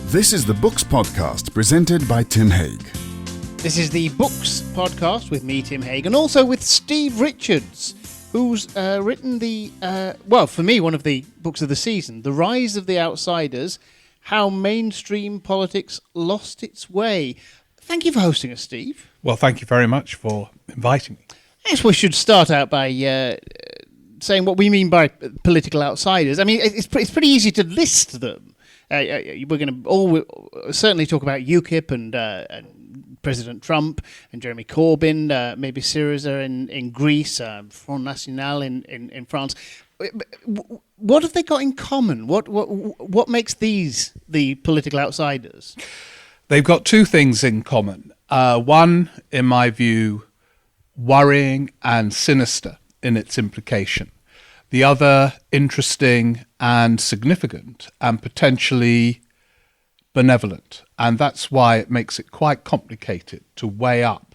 This is the Books Podcast presented by Tim Hague. This is the Books Podcast with me, Tim Hague, and also with Steve Richards, who's written for me, one of the books of the season, The Rise of the Outsiders, How Mainstream Politics Lost Its Way. Thank you for hosting us, Steve. Well, thank you very much for inviting me. I guess we should start out by saying what we mean by political outsiders. I mean, it's pretty easy to list them. We're going to certainly talk about UKIP and President Trump and Jeremy Corbyn, maybe Syriza in Greece, Front National in France. What have they got in common? What makes these the political outsiders? They've got two things in common. One, in my view, worrying and sinister in its implication. The other, interesting and significant and potentially benevolent. And that's why it makes it quite complicated to weigh up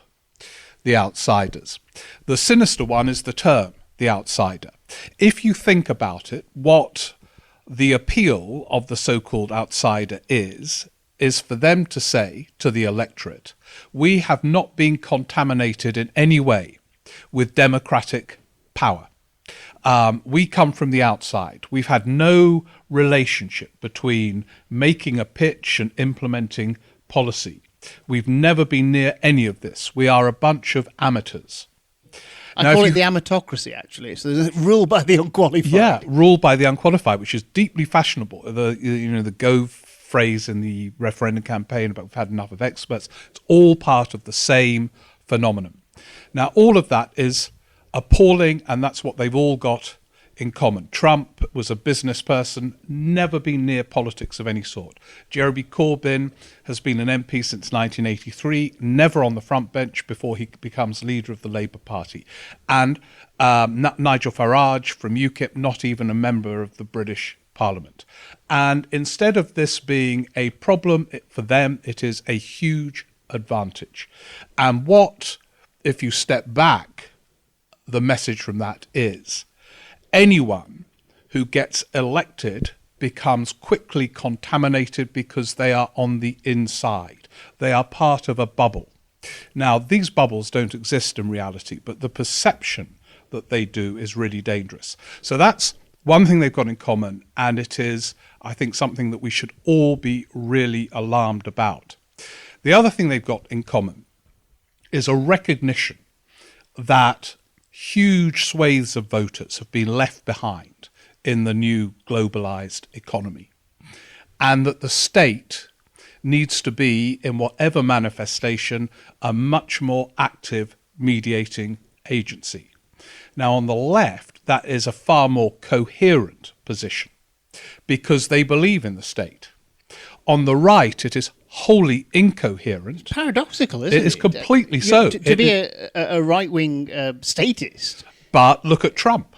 the outsiders. The sinister one is the term, the outsider. If you think about it, what the appeal of the so-called outsider is for them to say to the electorate, we have not been contaminated in any way with democratic power. We come from the outside. We've had no relationship between making a pitch and implementing policy. We've never been near any of this. We are a bunch of amateurs. I call it the amatocracy, actually. So there's rule by the unqualified. Yeah, rule by the unqualified, which is deeply fashionable. The Gove phrase in the referendum campaign about we've had enough of experts. It's all part of the same phenomenon. Now, all of that is appalling, and that's what they've all got in common. Trump was a business person, never been near politics of any sort. Jeremy Corbyn has been an MP since 1983, never on the front bench before he becomes leader of the Labour Party. And Nigel Farage from UKIP, not even a member of the British Parliament. And instead of this being a problem for them, it is a huge advantage. And what, if you step back, the message from that is anyone who gets elected becomes quickly contaminated because they are on the inside. They are part of a bubble. Now, these bubbles don't exist in reality, but the perception that they do is really dangerous. So that's one thing they've got in common, and it is, I think, something that we should all be really alarmed about. The other thing they've got in common is a recognition that huge swathes of voters have been left behind in the new globalized economy, and that the state needs to be, in whatever manifestation, a much more active mediating agency. Now, on the left, that is a far more coherent position because they believe in the state. On the right, it is wholly incoherent. It's paradoxical, isn't it? It is completely so. To be a right-wing statist. But look at Trump.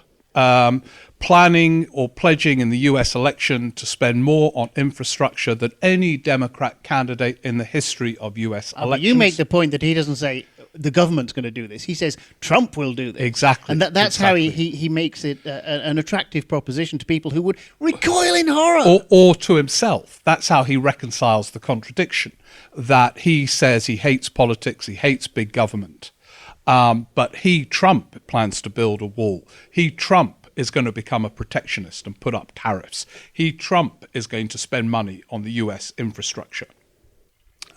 Planning or pledging in the US election to spend more on infrastructure than any Democrat candidate in the history of US elections. You make the point that he doesn't say the government's going to do this. He says Trump will do this. Exactly. And that's exactly. how he makes it an attractive proposition to people who would recoil in horror. Or to himself. That's how he reconciles the contradiction, that he says he hates politics, he hates big government. But Trump, plans to build a wall. Trump, is going to become a protectionist and put up tariffs. Trump, is going to spend money on the US infrastructure.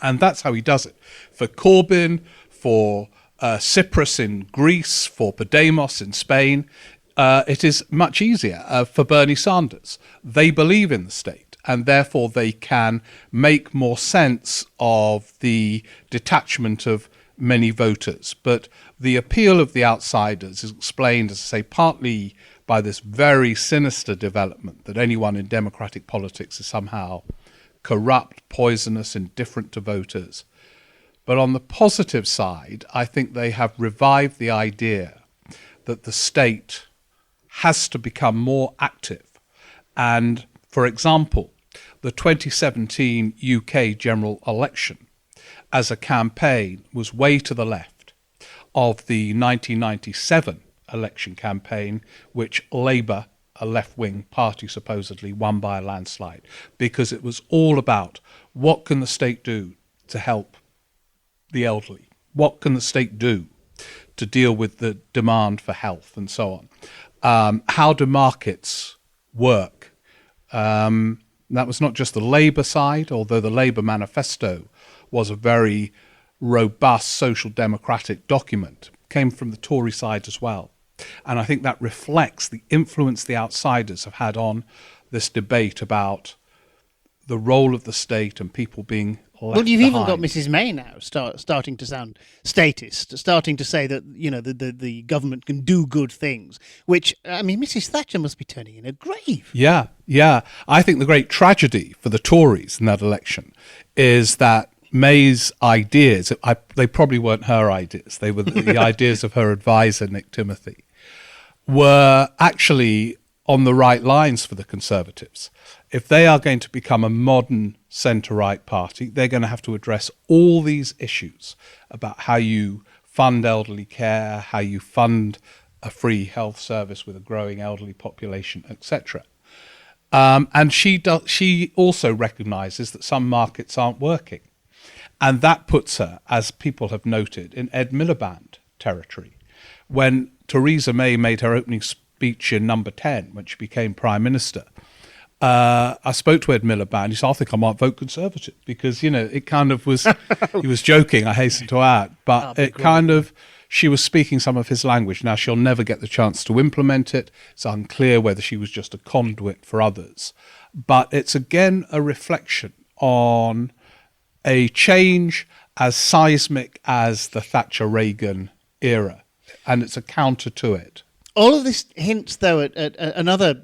And that's how he does it. For Corbyn, for Tsipras in Greece, for Podemos in Spain, it is much easier for Bernie Sanders. They believe in the state, and therefore they can make more sense of the detachment of many voters. But the appeal of the outsiders is explained, as I say, partly by this very sinister development that anyone in democratic politics is somehow corrupt, poisonous, indifferent to voters. But on the positive side, I think they have revived the idea that the state has to become more active. And, for example, the 2017 UK general election as a campaign was way to the left of the 1997 election campaign, which Labour, a left-wing party supposedly, won by a landslide, because it was all about what can the state do to help the elderly? What can the state do to deal with the demand for health and so on? How do markets work? That was not just the Labour side, although the Labour manifesto was a very robust social democratic document, came from the Tory side as well. And I think that reflects the influence the outsiders have had on this debate about the role of the state and people being left Well, you've even got behind. Mrs. May now starting to sound statist, starting to say that the government can do good things. Which I mean, Mrs. Thatcher must be turning in a grave. Yeah, yeah. I think the great tragedy for the Tories in that election is that May's ideas, they probably weren't her ideas, they were the ideas of her advisor, Nick Timothy, were actually on the right lines for the Conservatives. If they are going to become a modern centre-right party, they're going to have to address all these issues about how you fund elderly care, how you fund a free health service with a growing elderly population, etc. And she also recognises that some markets aren't working. And that puts her, as people have noted, in Ed Miliband territory. When Theresa May made her opening speech in Number 10, when she became Prime Minister, I spoke to Ed Miliband. He said, I think I might vote Conservative, because, it kind of was, he was joking, I hasten to add, but it kind of, she was speaking some of his language. Now, she'll never get the chance to implement it. It's unclear whether she was just a conduit for others. But it's again a reflection on a change as seismic as the Thatcher-Reagan era, and it's a counter to it. All of this hints, though, at another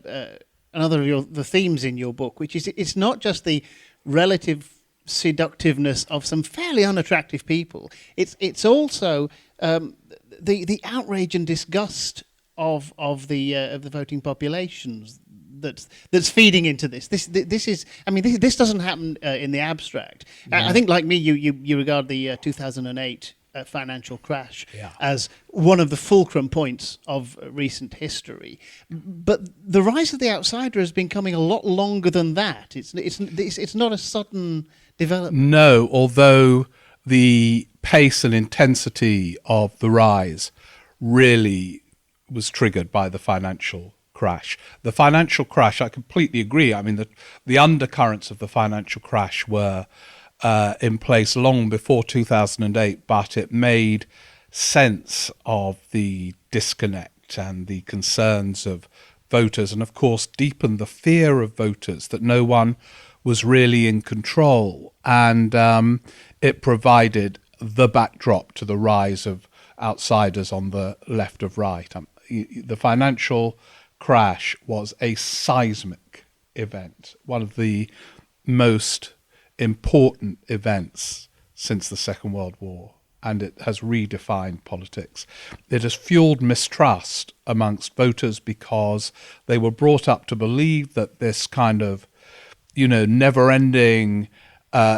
of the themes in your book, which is it's not just the relative seductiveness of some fairly unattractive people. It's also the outrage and disgust of the voting populations that's feeding into this. This is, I mean, this doesn't happen in the abstract. I think, like me, you regard the 2008 financial crash as one of the fulcrum points of recent history. But the rise of the outsider has been coming a lot longer than that. It's not a sudden development. No, although the pace and intensity of the rise really was triggered by the financial crash. The financial crash, I completely agree. I mean, the undercurrents of the financial crash were in place long before 2008, but it made sense of the disconnect and the concerns of voters, and of course deepened the fear of voters that no one was really in control. And it provided the backdrop to the rise of outsiders on the left of right. The financial crash was a seismic event, one of the most important events since the Second World War, and it has redefined politics. It has fueled mistrust amongst voters because they were brought up to believe that this kind of, never-ending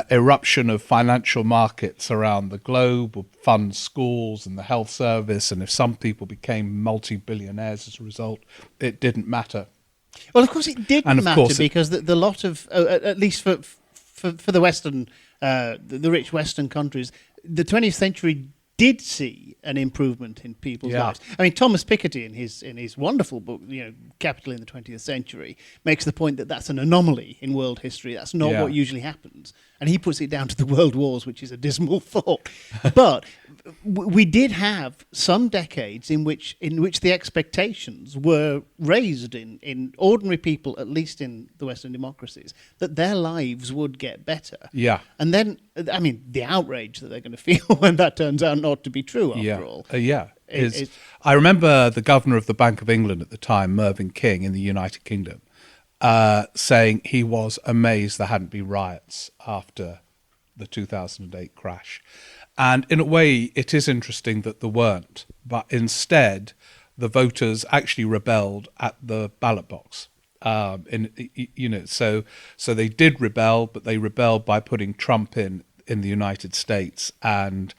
eruption of financial markets around the globe would fund schools and the health service, and if some people became multi-billionaires as a result, it didn't matter. Well, of course, it didn't And of matter course because the lot of, at least for the Western, the rich Western countries, the 20th century did see an improvement in people's lives. I mean, Thomas Piketty in his wonderful book, Capital in the 20th Century, makes the point that that's an anomaly in world history. That's not what usually happens, and he puts it down to the world wars, which is a dismal thought. But we did have some decades in which the expectations were raised in ordinary people, at least in the Western democracies, that their lives would get better. Yeah. And then, I mean, the outrage that they're going to feel when that turns out not to be true, after all. I remember the governor of the Bank of England at the time, Mervyn King, in the United Kingdom, saying he was amazed there hadn't been riots after the 2008 crash. And in a way, it is interesting that there weren't, but instead, the voters actually rebelled at the ballot box. So they did rebel, but they rebelled by putting Trump in the United States. And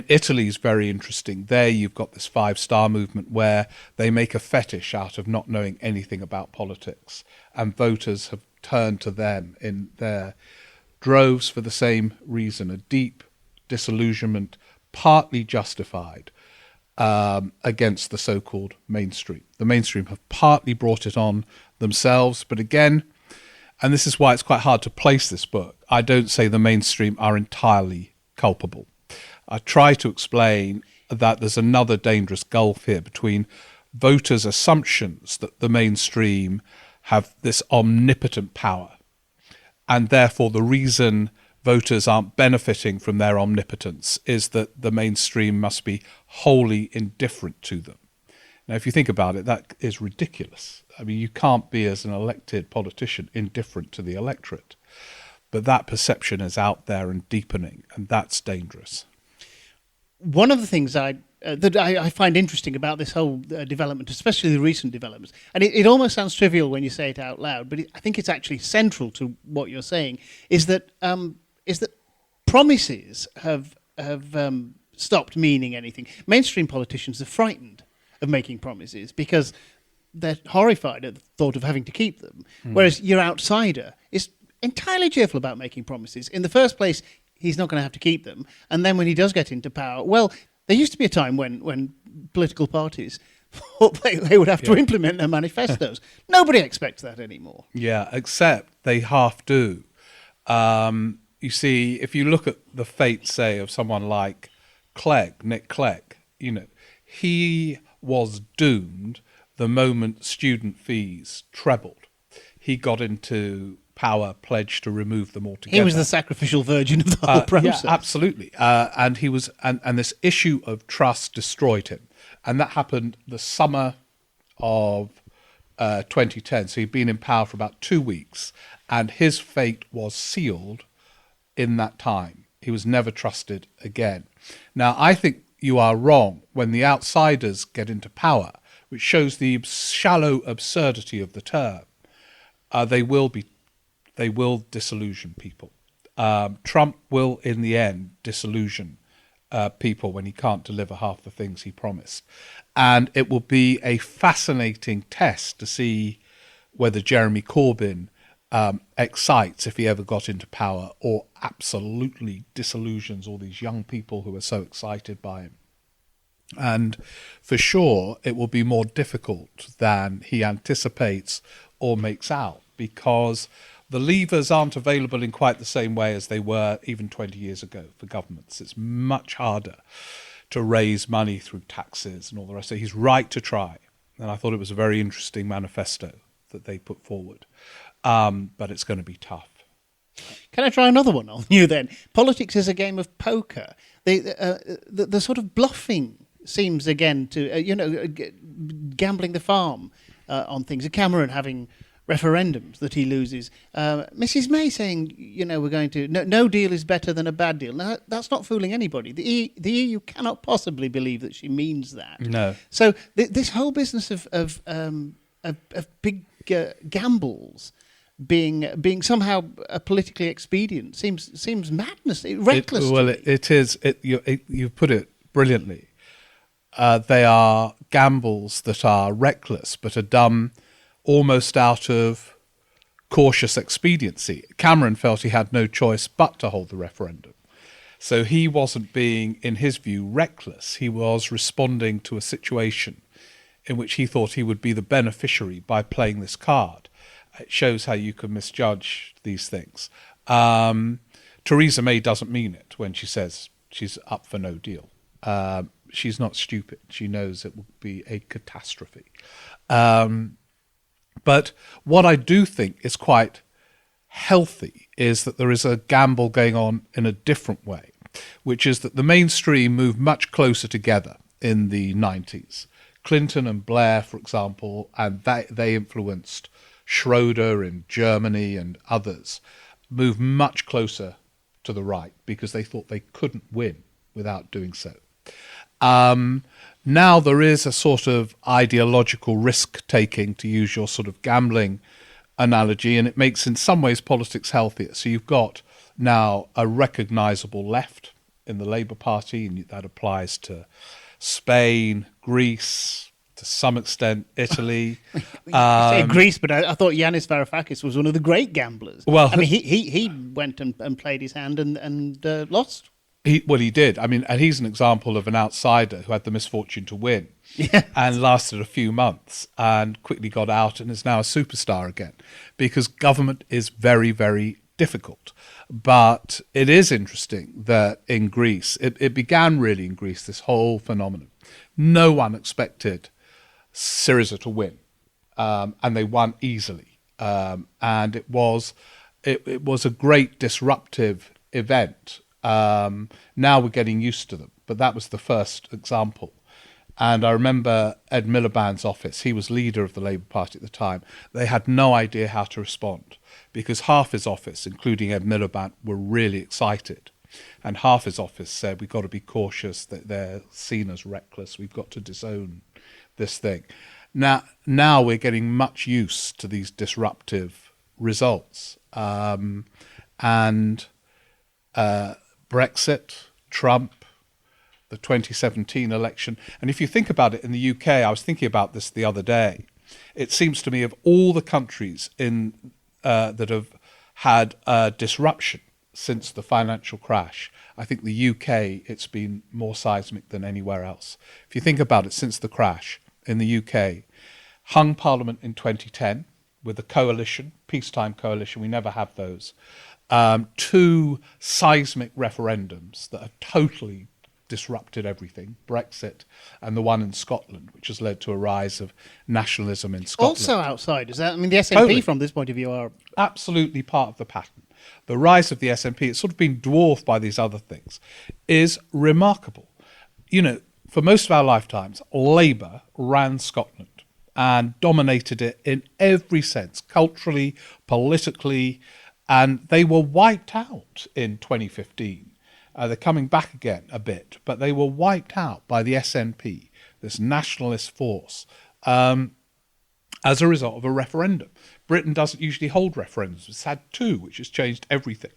Italy is very interesting. There you've got this 5-star movement where they make a fetish out of not knowing anything about politics, and voters have turn to them in their droves for the same reason, a deep disillusionment, partly justified, against the so-called mainstream. The mainstream have partly brought it on themselves, but again, and this is why it's quite hard to place this book, I don't say the mainstream are entirely culpable. I try to explain that there's another dangerous gulf here between voters' assumptions that the mainstream have this omnipotent power, and therefore the reason voters aren't benefiting from their omnipotence is that the mainstream must be wholly indifferent to them. Now, if you think about it, that is ridiculous. I mean, you can't be, as an elected politician, indifferent to the electorate. But that perception is out there and deepening, and that's dangerous. One of the things that I find interesting about this whole development, especially the recent developments, and it almost sounds trivial when you say it out loud, but I think it's actually central to what you're saying, is that promises have stopped meaning anything. Mainstream politicians are frightened of making promises because they're horrified at the thought of having to keep them, whereas your outsider is entirely cheerful about making promises. In the first place, he's not going to have to keep them, and then when he does get into power, well, there used to be a time when political parties thought they would have to implement their manifestos. Nobody expects that anymore. Yeah, except they half do. You see, if you look at the fate, say, of someone like Nick Clegg, he was doomed the moment student fees trebled. He got into power, pledged to remove them altogether. He was the sacrificial virgin of the whole process. Yeah, absolutely. And he was, and this issue of trust destroyed him. And that happened the summer of 2010. So he'd been in power for about 2 weeks, and his fate was sealed in that time. He was never trusted again. Now, I think you are wrong when the outsiders get into power, which shows the shallow absurdity of the term. They will disillusion people. Trump will, in the end, disillusion people when he can't deliver half the things he promised. And it will be a fascinating test to see whether Jeremy Corbyn excites, if he ever got into power, or absolutely disillusions all these young people who are so excited by him. And for sure, it will be more difficult than he anticipates or makes out, because the levers aren't available in quite the same way as they were even 20 years ago for governments. It's much harder to raise money through taxes and all the rest. So he's right to try. And I thought it was a very interesting manifesto that they put forward. But it's going to be tough. Can I try another one on you then? Politics is a game of poker. The sort of bluffing seems again to, gambling the farm on things. Cameron having referendums that he loses. Mrs. May saying, we're going to, no deal is better than a bad deal. Now, that's not fooling anybody. The EU cannot possibly believe that she means that. No. So this whole business of big gambles being somehow politically expedient seems madness, reckless. It is. You put it brilliantly. They are gambles that are reckless, but are done almost out of cautious expediency. Cameron felt he had no choice but to hold the referendum. So he wasn't being, in his view, reckless. He was responding to a situation in which he thought he would be the beneficiary by playing this card. It shows how you can misjudge these things. Theresa May doesn't mean it when she says she's up for no deal. She's not stupid. She knows it will be a catastrophe. But what I do think is quite healthy is that there is a gamble going on in a different way, which is that the mainstream moved much closer together in the 90s. Clinton and Blair, for example, and they influenced Schroeder in Germany and others, moved much closer to the right because they thought they couldn't win without doing so. Now there is a sort of ideological risk-taking, to use your sort of gambling analogy, and it makes in some ways politics healthier. So you've got now a recognisable left in the Labour Party, and that applies to Spain, Greece, to some extent Italy. You say Greece, but I thought Yanis Varoufakis was one of the great gamblers. Well, I mean, he went and played his hand and lost. He did. I mean, and he's an example of an outsider who had the misfortune to win and lasted a few months and quickly got out and is now a superstar again, because government is very, very difficult. But it is interesting that in Greece, it began really in Greece, this whole phenomenon. No one expected Syriza to win, and they won easily. And it was a great disruptive event. Now we're getting used to them, but that was the first example. And I remember Ed Miliband's office, he was leader of the Labour Party at the time. They had no idea how to respond, because half his office, including Ed Miliband, were really excited. And half his office said, we've got to be cautious, that they're seen as reckless, we've got to disown this thing. Now we're getting much used to these disruptive results. Brexit, Trump, the 2017 election. And if you think about it, in the UK, I was thinking about this the other day, it seems to me of all the countries that have had disruption since the financial crash, I think the UK, it's been more seismic than anywhere else. If you think about it, since the crash in the UK, hung Parliament in 2010 with a coalition, peacetime coalition, we never have those. 2 seismic referendums that have totally disrupted everything, Brexit and the one in Scotland, which has led to a rise of nationalism in Scotland. Also outsiders. I mean, the SNP Totally. from this point of view are... Absolutely part of the pattern. The rise of the SNP, it's sort of been dwarfed by these other things, is remarkable. You know, for most of our lifetimes, Labour ran Scotland and dominated it in every sense, culturally, politically, and they were wiped out in 2015. They're coming back again a bit, but they were wiped out by the SNP, this nationalist force, as a result of a referendum. Britain doesn't usually hold referendums. It's had 2, which has changed everything.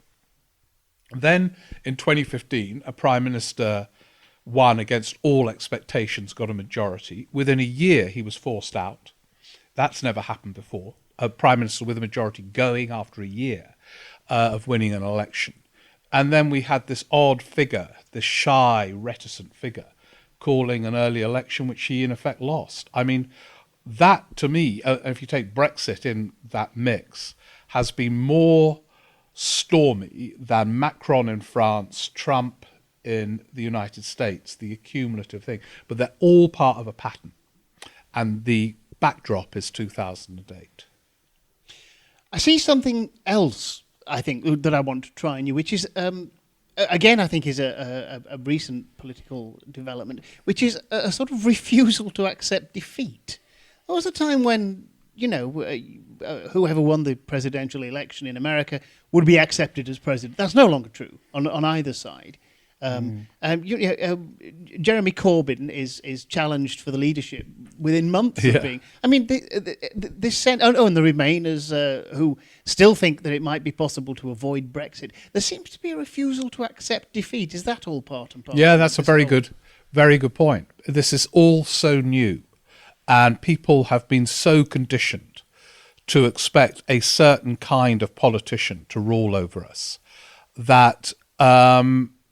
Then, in 2015, a prime minister won against all expectations, got a majority. Within a year, he was forced out. That's never happened before. A prime minister with a majority going after a year of winning an election. And then we had this odd figure, this shy, reticent figure, calling an early election, which he in effect lost. I mean, that to me, if you take Brexit in that mix, has been more stormy than Macron in France, Trump in the United States, the accumulative thing. But they're all part of a pattern. And the backdrop is 2008. I see something else, I think, that I want to try on you, which is, again, I think is a recent political development, which is a sort of refusal to accept defeat. There was a time when, you know, whoever won the presidential election in America would be accepted as president. That's no longer true on either side. Jeremy Corbyn is challenged for the leadership within months of being. I mean, this and the Remainers who still think that it might be possible to avoid Brexit. There seems to be a refusal to accept defeat. Is that all part and parcel? Yeah, that's a very good point. This is all so new, and people have been so conditioned to expect a certain kind of politician to rule over us that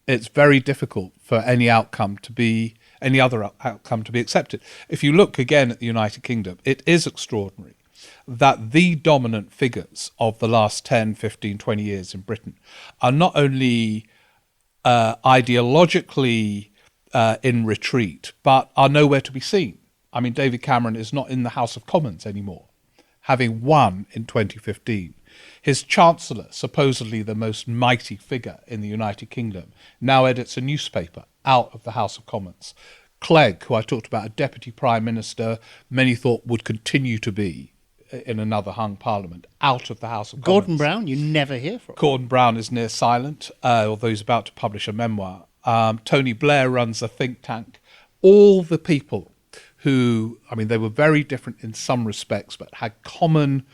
it's very difficult for any other outcome to be accepted. If you look again at the United Kingdom, it is extraordinary that the dominant figures of the last 10, 15, 20 years in Britain are not only ideologically in retreat, but are nowhere to be seen. I mean, David Cameron is not in the House of Commons anymore, having won in 2015. His Chancellor, supposedly the most mighty figure in the United Kingdom, now edits a newspaper out of the House of Commons. Clegg, who I talked about, a Deputy Prime Minister, many thought would continue to be in another hung Parliament, out of the House of Commons. Gordon Brown, you never hear from. Gordon Brown is near silent, although he's about to publish a memoir. Tony Blair runs a think tank. All the people who, I mean, they were very different in some respects, but had common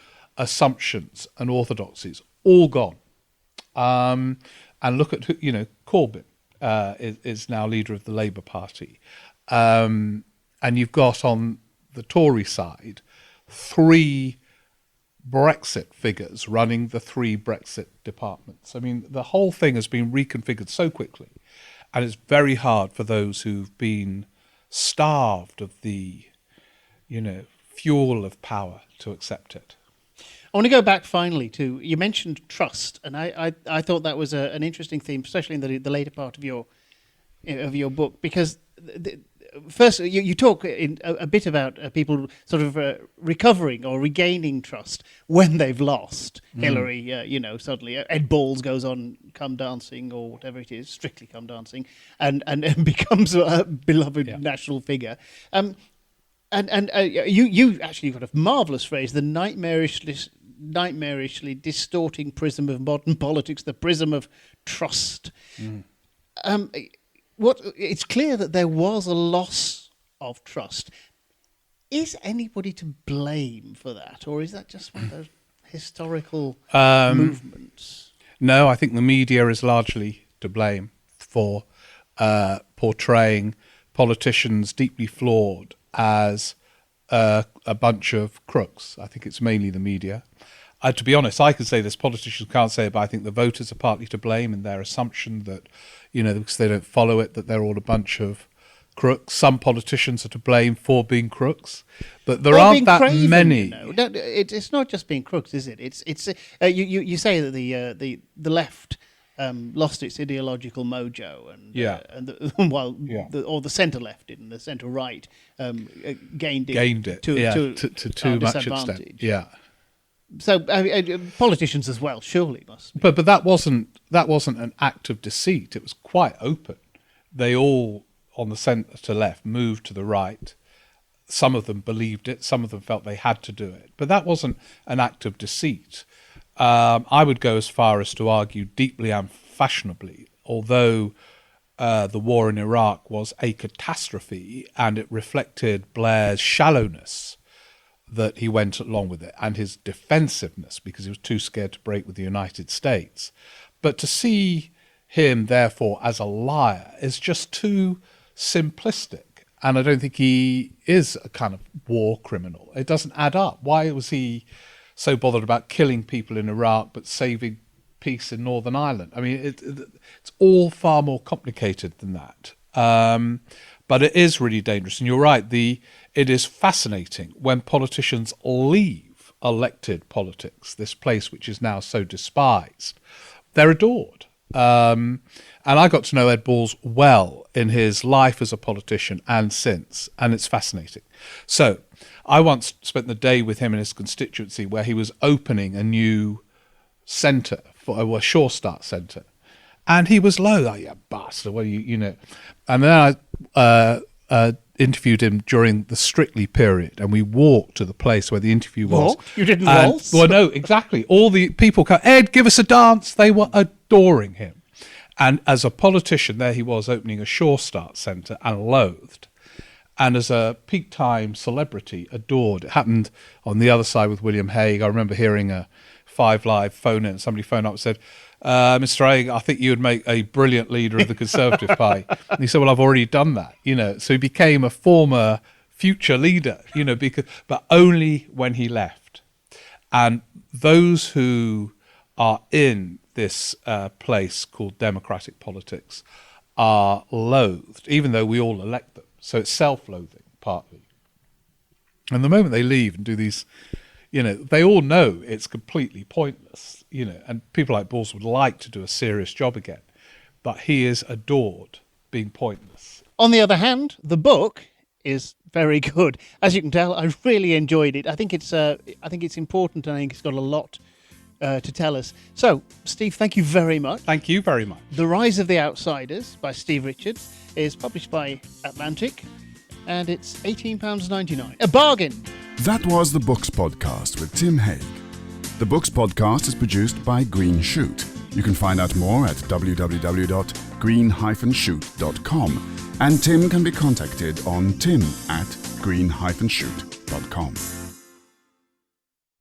assumptions and orthodoxies, all gone. And look at, Corbyn is now leader of the Labour Party. And you've got on the Tory side 3 Brexit figures running the 3 Brexit departments. I mean, the whole thing has been reconfigured so quickly, and it's very hard for those who've been starved of the, fuel of power to accept it. I want to go back finally to, you mentioned trust, and I thought that was an interesting theme, especially in the later part of your book, because first you talk a bit about people sort of recovering or regaining trust when they've lost. Hillary, suddenly Ed Balls goes on Come Dancing or whatever it is, Strictly Come Dancing, and becomes a beloved national figure. And you actually got a marvellous phrase, the nightmarishly distorting prism of modern politics, the prism of trust. It's clear that there was a loss of trust. Is anybody to blame for that, or is that just one of those historical movements? No, I think the media is largely to blame for portraying politicians deeply flawed as a bunch of crooks. I think it's mainly the media. To be honest, I could say this, politicians can't say it, but I think the voters are partly to blame in their assumption that, because they don't follow it, that they're all a bunch of crooks. Some politicians are to blame for being crooks, but there aren't that craven, many. It's not just being crooks, is it? It's you say that the left lost its ideological mojo, or the centre left didn't, the centre right gained it to too much extent. Yeah. So politicians as well, surely must. But that wasn't an act of deceit. It was quite open. They all on the centre to left moved to the right. Some of them believed it. Some of them felt they had to do it. But that wasn't an act of deceit. I would go as far as to argue deeply unfashionably, although the war in Iraq was a catastrophe and it reflected Blair's shallowness, that he went along with it, and his defensiveness because he was too scared to break with the United States. But to see him, therefore, as a liar is just too simplistic. And I don't think he is a kind of war criminal. It doesn't add up. Why was he so bothered about killing people in Iraq but saving peace in Northern Ireland? I mean, it's all far more complicated than that. But it is really dangerous. And you're right, it is fascinating when politicians leave elected politics, this place which is now so despised. They're adored. And I got to know Ed Balls well in his life as a politician and since, and it's fascinating. So I once spent the day with him in his constituency where he was opening a new centre, a Sure Start centre. And he was low, like, yeah, bastard, well, And then I interviewed him during the Strictly period, and we walked to the place where the interview was. What? You didn't waltz? Well, no, exactly. All the people come, Ed, give us a dance. They were adoring him. And as a politician, there he was opening a Sure Start centre and loathed. And as a peak time celebrity, adored. It happened on the other side with William Hague. I remember hearing a 5 Live phone in, and somebody phoned up and said, Mr. Hague, I think you would make a brilliant leader of the Conservative Party. And he said, well, I've already done that, So he became a former future leader, but only when he left. And those who are in this place called democratic politics are loathed, even though we all elect them. So it's self-loathing, partly. And the moment they leave and do these, they all know it's completely pointless, and people like Balls would like to do a serious job again, but he is adored being pointless. On the other hand, the book is very good. As you can tell, I really enjoyed it. I think it's important, and I think it's got a lot to tell us. So, Steve, thank you very much. Thank you very much. The Rise of the Outsiders by Steve Richards is published by Atlantic, and it's £18.99. A bargain! That was the Books Podcast with Tim Hague. The Books Podcast is produced by Green Shoot. You can find out more at www.green-shoot.com, and Tim can be contacted on tim@green-shoot.com.